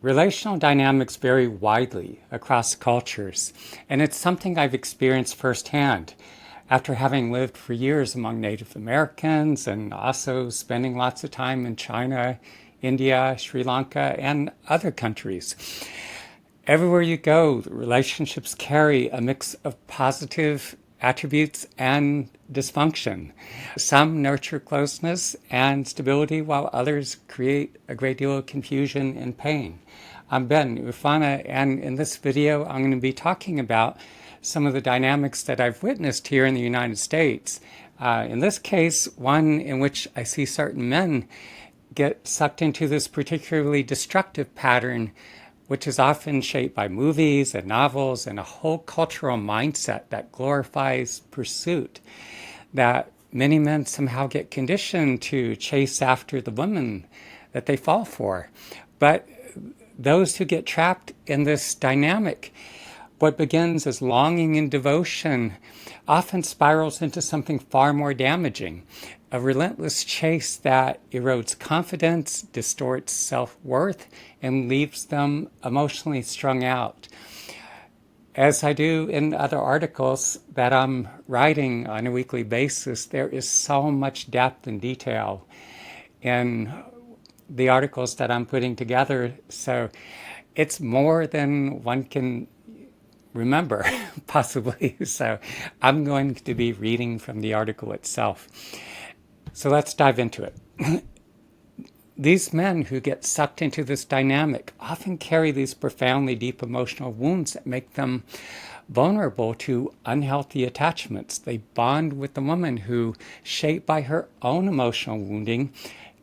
Relational dynamics vary widely across cultures, and it's something I've experienced firsthand after having lived for years among Native Americans and also spending lots of time in China, India, Sri Lanka, and other countries. Everywhere you go, the relationships carry a mix of positive attributes and dysfunction. Some nurture closeness and stability, while others create a great deal of confusion and pain. I'm Ben Ufana, and in this video, I'm going to be talking about some of the dynamics that I've witnessed here in the United States. In this case, one in which I see certain men get sucked into this particularly destructive pattern, which is often shaped by movies and novels and a whole cultural mindset that glorifies pursuit, that many men somehow get conditioned to chase after the women that they fall for. But those who get trapped in this dynamic, what begins as longing and devotion often spirals into something far more damaging, a relentless chase that erodes confidence, distorts self-worth, and leaves them emotionally strung out. As I do in other articles that I'm writing on a weekly basis, there is so much depth and detail in the articles that I'm putting together. So it's more than one can remember, possibly. So I'm going to be reading from the article itself. So let's dive into it. These men who get sucked into this dynamic often carry these profoundly deep emotional wounds that make them vulnerable to unhealthy attachments. They bond with the woman who, shaped by her own emotional wounding,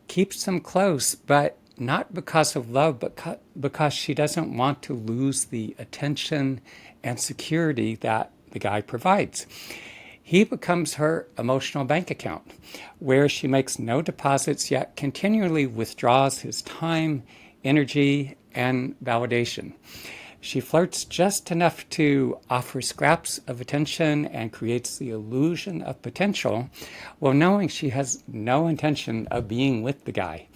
keeps them close, but not because of love, but because she doesn't want to lose the attention and security that the guy provides. He becomes her emotional bank account, where she makes no deposits yet continually withdraws his time, energy, and validation. She flirts just enough to offer scraps of attention and creates the illusion of potential, while knowing she has no intention of being with the guy.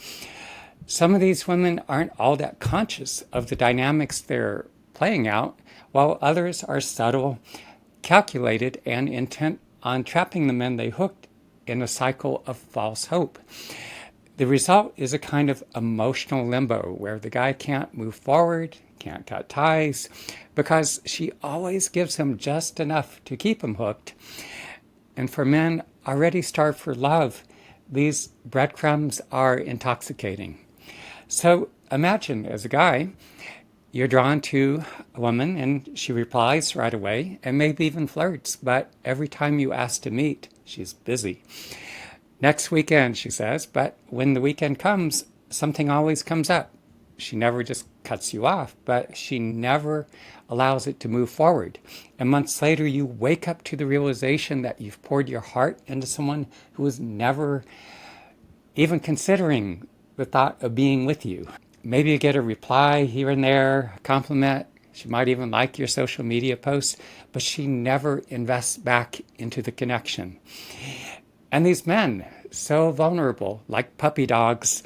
Some of these women aren't all that conscious of the dynamics they're playing out, while others are subtle, calculated, and intent on trapping the men they hooked in a cycle of false hope. The result is a kind of emotional limbo where the guy can't move forward, can't cut ties, because she always gives him just enough to keep him hooked. And for men already starved for love, these breadcrumbs are intoxicating. So imagine, as a guy, you're drawn to a woman and she replies right away and maybe even flirts, but every time you ask to meet, she's busy. Next weekend, she says, but when the weekend comes, something always comes up. She never just cuts you off, but she never allows it to move forward. And months later, you wake up to the realization that you've poured your heart into someone who was never even considering the thought of being with you. Maybe you get a reply here and there, a compliment. She might even like your social media posts, but she never invests back into the connection. And these men, so vulnerable, like puppy dogs,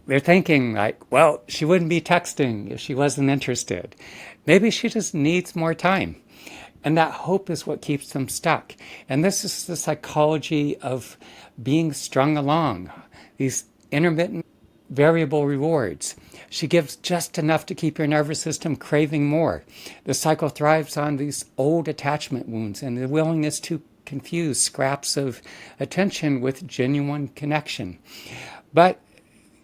they're thinking like, well, she wouldn't be texting if she wasn't interested. Maybe she just needs more time. And that hope is what keeps them stuck. And this is the psychology of being strung along, these intermittent variable rewards. She gives just enough to keep your nervous system craving more. The cycle thrives on these old attachment wounds and the willingness to confuse scraps of attention with genuine connection. But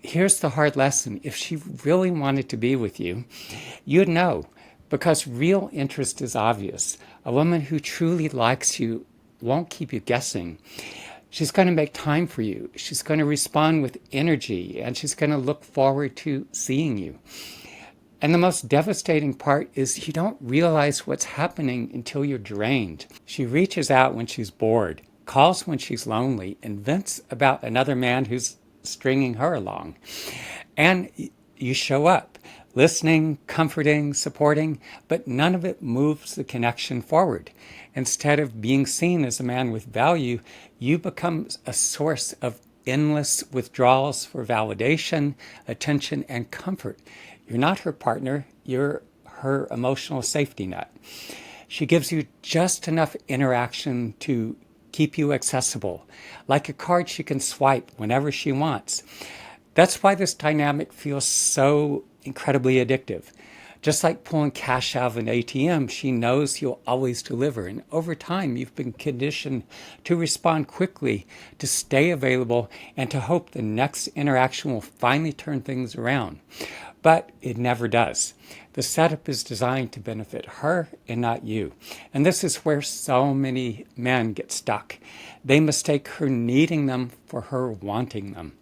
here's the hard lesson. If she really wanted to be with you, you'd know, because real interest is obvious. A woman who truly likes you won't keep you guessing. She's going to make time for you. She's going to respond with energy, and she's going to look forward to seeing you. And the most devastating part is you don't realize what's happening until you're drained. She reaches out when she's bored, calls when she's lonely, and vents about another man who's stringing her along. And you show up, listening, comforting, supporting, but none of it moves the connection forward. Instead of being seen as a man with value, you become a source of endless withdrawals for validation, attention, and comfort. You're not her partner, you're her emotional safety net. She gives you just enough interaction to keep you accessible, like a card she can swipe whenever she wants. That's why this dynamic feels so incredibly addictive. Just like pulling cash out of an ATM, she knows you'll always deliver. And over time, you've been conditioned to respond quickly, to stay available, and to hope the next interaction will finally turn things around. But it never does. The setup is designed to benefit her and not you. And this is where so many men get stuck. They mistake her needing them for her wanting them.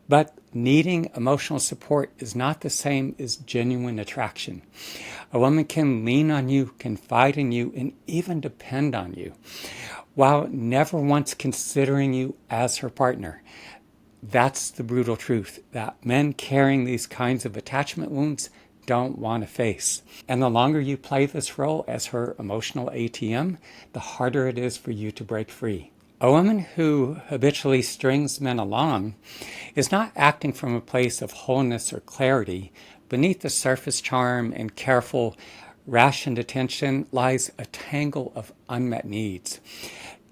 But needing emotional support is not the same as genuine attraction. A woman can lean on you, confide in you, and even depend on you, while never once considering you as her partner. That's the brutal truth that men carrying these kinds of attachment wounds don't want to face. And the longer you play this role as her emotional ATM, the harder it is for you to break free. A woman who habitually strings men along is not acting from a place of wholeness or clarity. Beneath the surface charm and careful, rationed attention lies a tangle of unmet needs,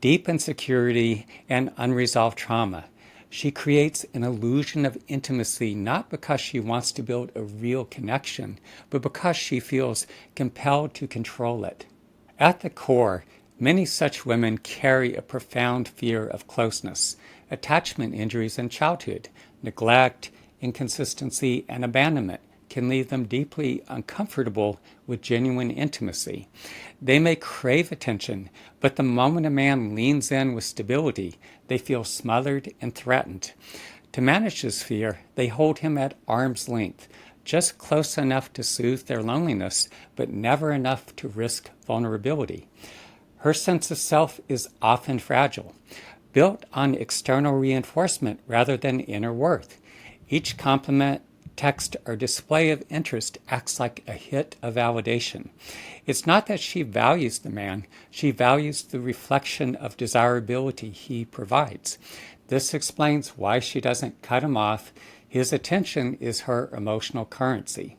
deep insecurity, and unresolved trauma. She creates an illusion of intimacy not because she wants to build a real connection, but because she feels compelled to control it. At the core, many such women carry a profound fear of closeness, attachment injuries in childhood, neglect, inconsistency, and abandonment can leave them deeply uncomfortable with genuine intimacy. They may crave attention, but the moment a man leans in with stability, they feel smothered and threatened. To manage this fear, they hold him at arm's length, just close enough to soothe their loneliness, but never enough to risk vulnerability. Her sense of self is often fragile, built on external reinforcement rather than inner worth. Each compliment, text, or display of interest acts like a hit of validation. It's not that she values the man, she values the reflection of desirability he provides. This explains why she doesn't cut him off. His attention is her emotional currency.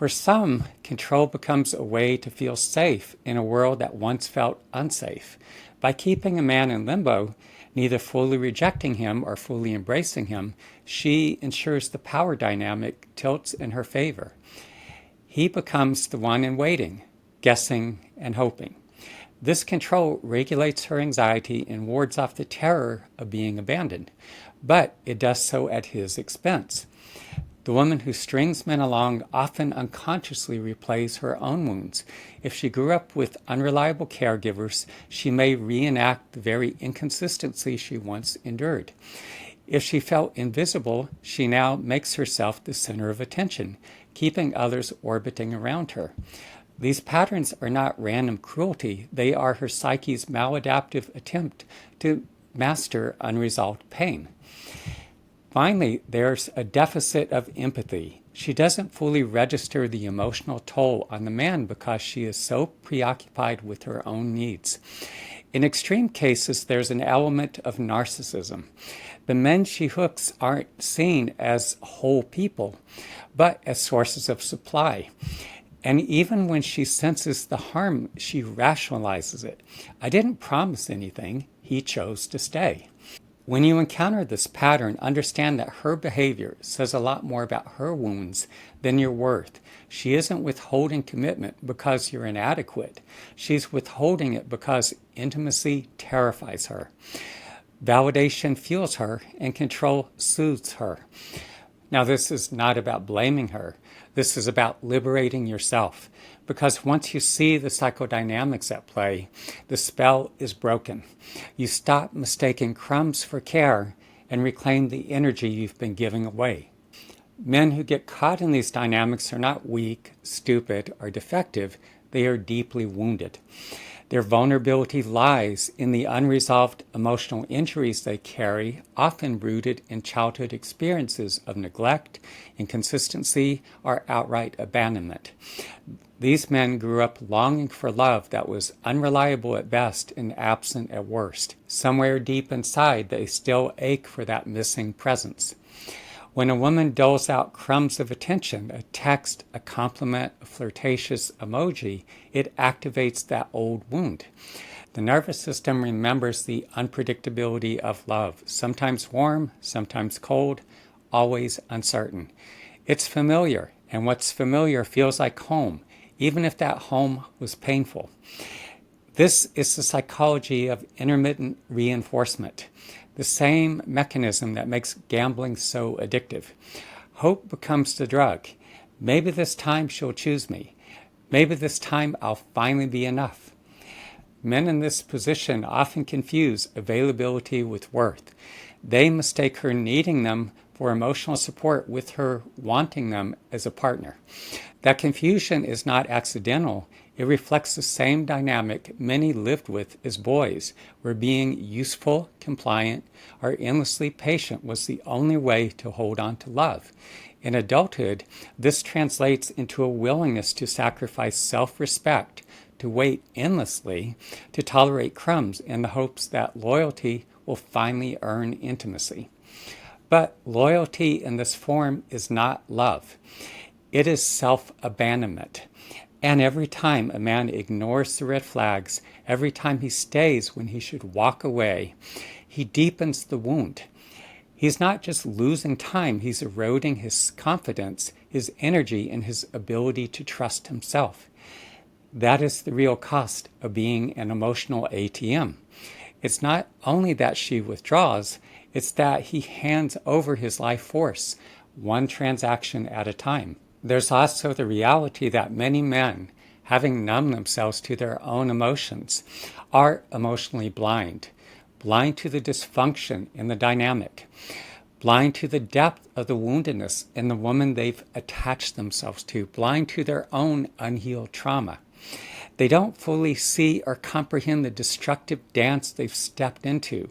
For some, control becomes a way to feel safe in a world that once felt unsafe. By keeping a man in limbo, neither fully rejecting him or fully embracing him, she ensures the power dynamic tilts in her favor. He becomes the one in waiting, guessing, and hoping. This control regulates her anxiety and wards off the terror of being abandoned, but it does so at his expense. The woman who strings men along often unconsciously replays her own wounds. If she grew up with unreliable caregivers, she may reenact the very inconsistency she once endured. If she felt invisible, she now makes herself the center of attention, keeping others orbiting around her. These patterns are not random cruelty, they are her psyche's maladaptive attempt to master unresolved pain. Finally, there's a deficit of empathy. She doesn't fully register the emotional toll on the man because she is so preoccupied with her own needs. In extreme cases, there's an element of narcissism. The men she hooks aren't seen as whole people, but as sources of supply. And even when she senses the harm, she rationalizes it. I didn't promise anything. He chose to stay. When you encounter this pattern, understand that her behavior says a lot more about her wounds than your worth. She isn't withholding commitment because you're inadequate. She's withholding it because intimacy terrifies her. Validation fuels her, and control soothes her. Now, this is not about blaming her. This is about liberating yourself. Because once you see the psychodynamics at play, the spell is broken. You stop mistaking crumbs for care and reclaim the energy you've been giving away. Men who get caught in these dynamics are not weak, stupid, or defective. They are deeply wounded. Their vulnerability lies in the unresolved emotional injuries they carry, often rooted in childhood experiences of neglect, inconsistency, or outright abandonment. These men grew up longing for love that was unreliable at best and absent at worst. Somewhere deep inside, they still ache for that missing presence. When a woman doles out crumbs of attention, a text, a compliment, a flirtatious emoji, it activates that old wound. The nervous system remembers the unpredictability of love, sometimes warm, sometimes cold, always uncertain. It's familiar, and what's familiar feels like home, even if that home was painful. This is the psychology of intermittent reinforcement, the same mechanism that makes gambling so addictive. Hope becomes the drug. Maybe this time she'll choose me. Maybe this time I'll finally be enough. Men in this position often confuse availability with worth. They mistake her needing them for emotional support with her wanting them as a partner. That confusion is not accidental. It reflects the same dynamic many lived with as boys, where being useful, compliant, or endlessly patient was the only way to hold on to love. In adulthood, this translates into a willingness to sacrifice self-respect, to wait endlessly, to tolerate crumbs in the hopes that loyalty will finally earn intimacy. But loyalty in this form is not love. It is self-abandonment. And every time a man ignores the red flags, every time he stays when he should walk away, he deepens the wound. He's not just losing time, he's eroding his confidence, his energy, and his ability to trust himself. That is the real cost of being an emotional ATM. It's not only that she withdraws, it's that he hands over his life force, one transaction at a time. There's also the reality that many men, having numbed themselves to their own emotions, are emotionally blind to the dysfunction in the dynamic, blind to the depth of the woundedness in the woman they've attached themselves to, blind to their own unhealed trauma. They don't fully see or comprehend the destructive dance they've stepped into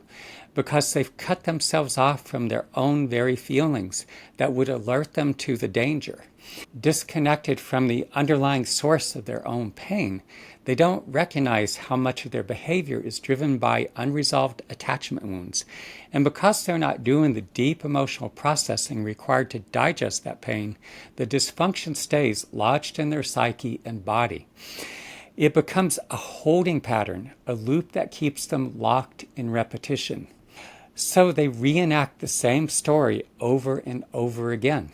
because they've cut themselves off from their own very feelings that would alert them to the danger. Disconnected from the underlying source of their own pain, they don't recognize how much of their behavior is driven by unresolved attachment wounds. And because they're not doing the deep emotional processing required to digest that pain, the dysfunction stays lodged in their psyche and body. It becomes a holding pattern, a loop that keeps them locked in repetition. So they reenact the same story over and over again.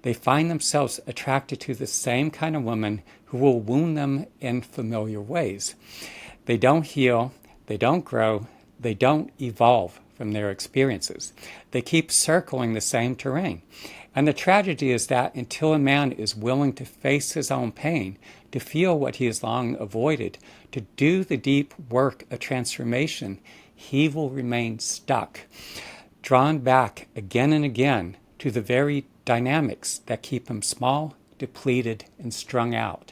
They find themselves attracted to the same kind of woman who will wound them in familiar ways. They don't heal, they don't grow, they don't evolve from their experiences. They keep circling the same terrain. And the tragedy is that until a man is willing to face his own pain, to feel what he has long avoided, to do the deep work of transformation, he will remain stuck, drawn back again and again to the very dynamics that keep him small, depleted, and strung out.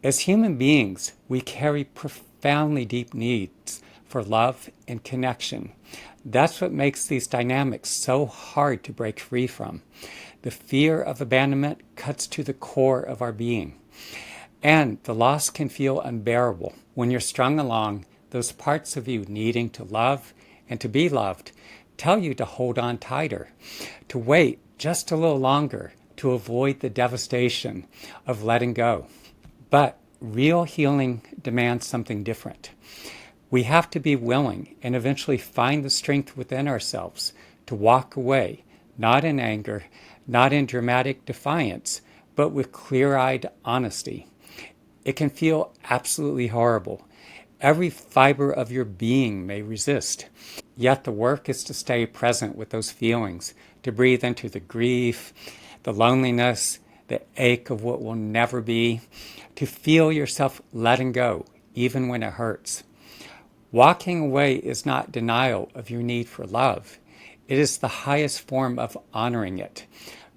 As human beings, we carry profoundly deep needs for love and connection. That's what makes these dynamics so hard to break free from. The fear of abandonment cuts to the core of our being. And the loss can feel unbearable. When you're strung along, those parts of you needing to love and to be loved tell you to hold on tighter, to wait just a little longer, to avoid the devastation of letting go. But real healing demands something different. We have to be willing and eventually find the strength within ourselves to walk away, not in anger, not in dramatic defiance, but with clear-eyed honesty. It can feel absolutely horrible. Every fiber of your being may resist. Yet the work is to stay present with those feelings, to breathe into the grief, the loneliness, the ache of what will never be, to feel yourself letting go, even when it hurts. Walking away is not denial of your need for love. It is the highest form of honoring it.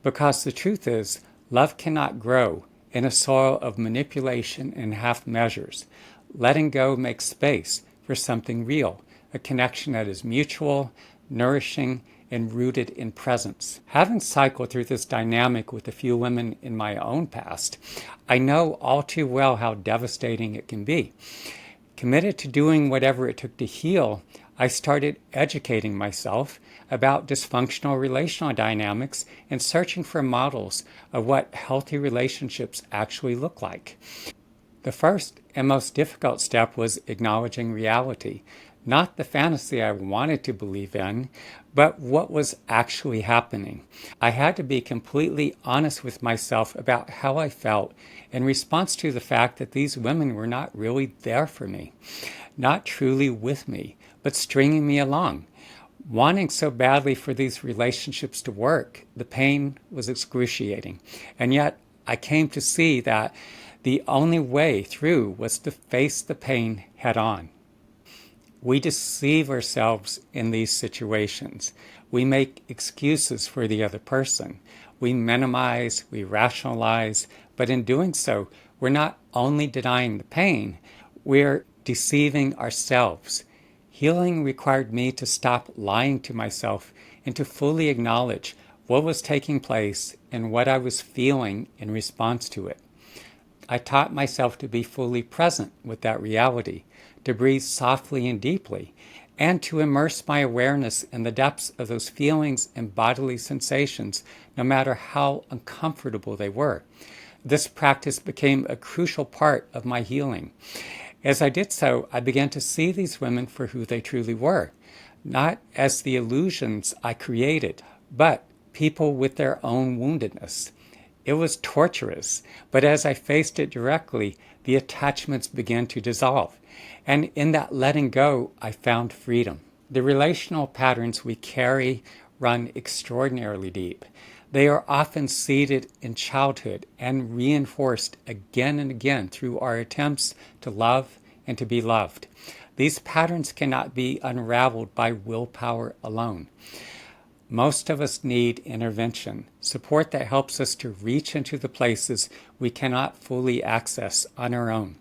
Because the truth is, love cannot grow in a soil of manipulation and half measures. Letting go makes space for something real, a connection that is mutual, nourishing, and rooted in presence. Having cycled through this dynamic with a few women in my own past, I know all too well how devastating it can be. Committed to doing whatever it took to heal, I started educating myself about dysfunctional relational dynamics and searching for models of what healthy relationships actually look like. The first and most difficult step was acknowledging reality, not the fantasy I wanted to believe in, but what was actually happening. I had to be completely honest with myself about how I felt in response to the fact that these women were not really there for me, not truly with me, but stringing me along. Wanting so badly for these relationships to work, the pain was excruciating. And yet I came to see that the only way through was to face the pain head on. We deceive ourselves in these situations. We make excuses for the other person. We minimize, we rationalize, but in doing so, we're not only denying the pain, we're deceiving ourselves. Healing required me to stop lying to myself and to fully acknowledge what was taking place and what I was feeling in response to it. I taught myself to be fully present with that reality, to breathe softly and deeply, and to immerse my awareness in the depths of those feelings and bodily sensations, no matter how uncomfortable they were. This practice became a crucial part of my healing. As I did so, I began to see these women for who they truly were, not as the illusions I created, but people with their own woundedness. It was torturous, but as I faced it directly, the attachments began to dissolve. And in that letting go, I found freedom. The relational patterns we carry run extraordinarily deep. They are often seated in childhood and reinforced again and again through our attempts to love and to be loved. These patterns cannot be unraveled by willpower alone. Most of us need intervention, support that helps us to reach into the places we cannot fully access on our own.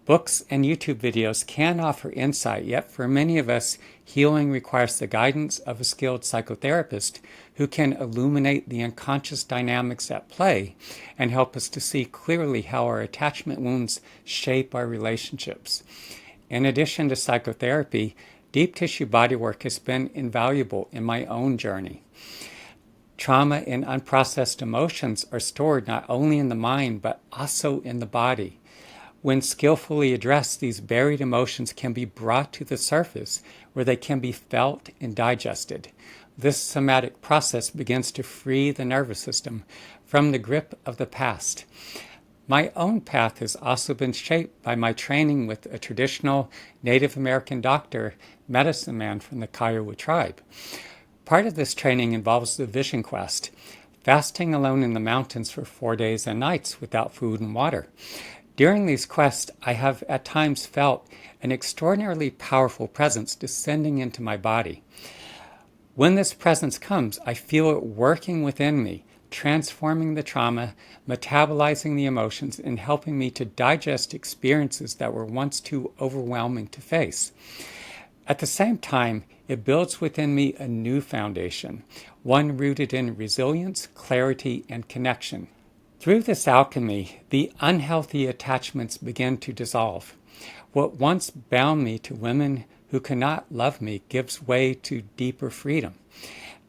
Books and YouTube videos can offer insight, yet for many of us, healing requires the guidance of a skilled psychotherapist who can illuminate the unconscious dynamics at play and help us to see clearly how our attachment wounds shape our relationships. In addition to psychotherapy, deep tissue bodywork has been invaluable in my own journey. Trauma and unprocessed emotions are stored not only in the mind, but also in the body. When skillfully addressed, these buried emotions can be brought to the surface where they can be felt and digested. This somatic process begins to free the nervous system from the grip of the past. My own path has also been shaped by my training with a traditional Native American doctor, medicine man from the Kiowa tribe. Part of this training involves the vision quest, fasting alone in the mountains for 4 days and nights without food and water. During these quests, I have at times felt an extraordinarily powerful presence descending into my body. When this presence comes, I feel it working within me, transforming the trauma, metabolizing the emotions, and helping me to digest experiences that were once too overwhelming to face. At the same time, it builds within me a new foundation, one rooted in resilience, clarity, and connection. Through this alchemy, the unhealthy attachments begin to dissolve. What once bound me to women who cannot love me gives way to deeper freedom.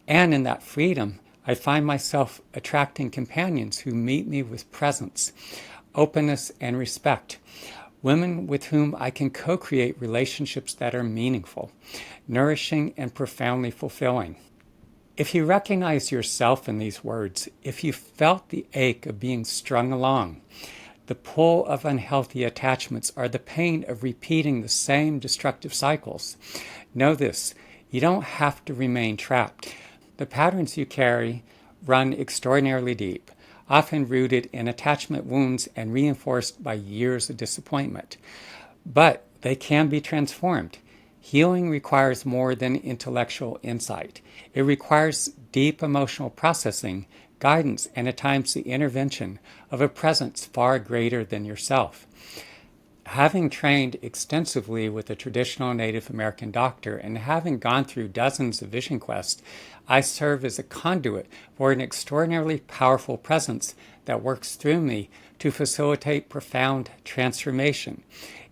And in that freedom, I find myself attracting companions who meet me with presence, openness, and respect. Women with whom I can co-create relationships that are meaningful, nourishing, and profoundly fulfilling. If you recognize yourself in these words, if you felt the ache of being strung along, the pull of unhealthy attachments, or the pain of repeating the same destructive cycles, know this: you don't have to remain trapped. The patterns you carry run extraordinarily deep, often rooted in attachment wounds and reinforced by years of disappointment. But they can be transformed. Healing requires more than intellectual insight. It requires deep emotional processing, guidance, and at times the intervention of a presence far greater than yourself. Having trained extensively with a traditional Native American doctor and having gone through dozens of vision quests, I serve as a conduit for an extraordinarily powerful presence that works through me to facilitate profound transformation.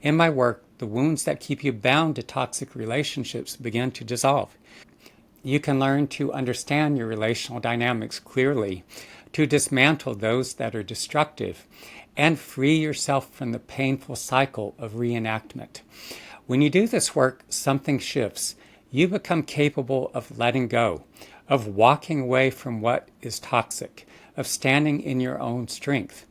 In my work, the wounds that keep you bound to toxic relationships begin to dissolve. You can learn to understand your relational dynamics clearly, to dismantle those that are destructive, and free yourself from the painful cycle of reenactment. When you do this work, something shifts. You become capable of letting go, of walking away from what is toxic, of standing in your own strength.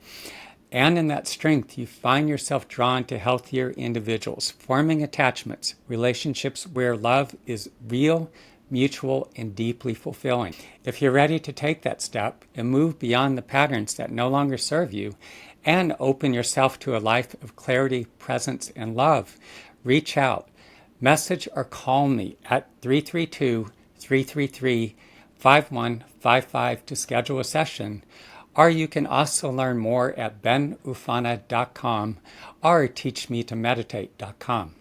And in that strength, you find yourself drawn to healthier individuals, forming attachments, relationships where love is real, mutual, and deeply fulfilling. If you're ready to take that step and move beyond the patterns that no longer serve you and open yourself to a life of clarity, presence, and love, reach out. Message or call me at 332-333-5155 to schedule a session. Or you can also learn more at benufana.com or teachmetomeditate.com.